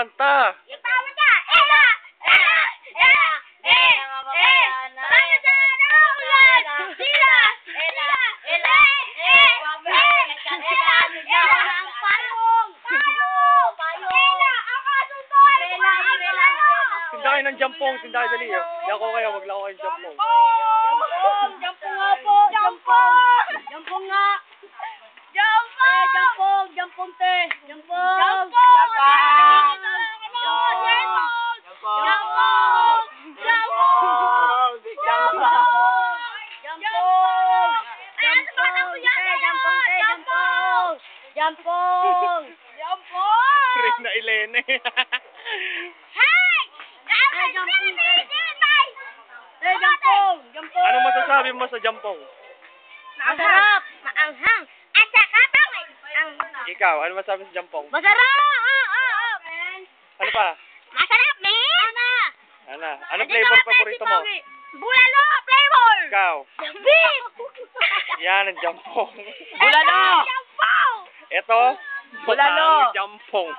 kanta. Yung tama ka! Ela! Ela! Ela! Paano siya nauulan? Sila! Ela! Ela! Payong! Payong! Ela! Ang kasuntol! Tinda kayo ng jampong. Tinda kayo dali. Di ako kayo. Wag lang ako kayong jampong. Jampong nga po! Jampong! Jampong nga! Jampong! Jampong! Jampong te! Jampong! Jampong! Jampong! Jampong! Jampong! Jampong! Jampong! Reyna Elene. Hey! Jampong! Jampong! Ano masasabi mo sa jampong? Masarap! Maanghang! At saka pangit! Ikaw, ano masasabi sa jampong? Masarap! Ano pa? Masarap, men! Ano? Ano flavor paborito mo? Bulalo flavor! Ikaw. Beef! Yan ang jampong. Bulalo! Jampong! Ito, Bulalo. jampong.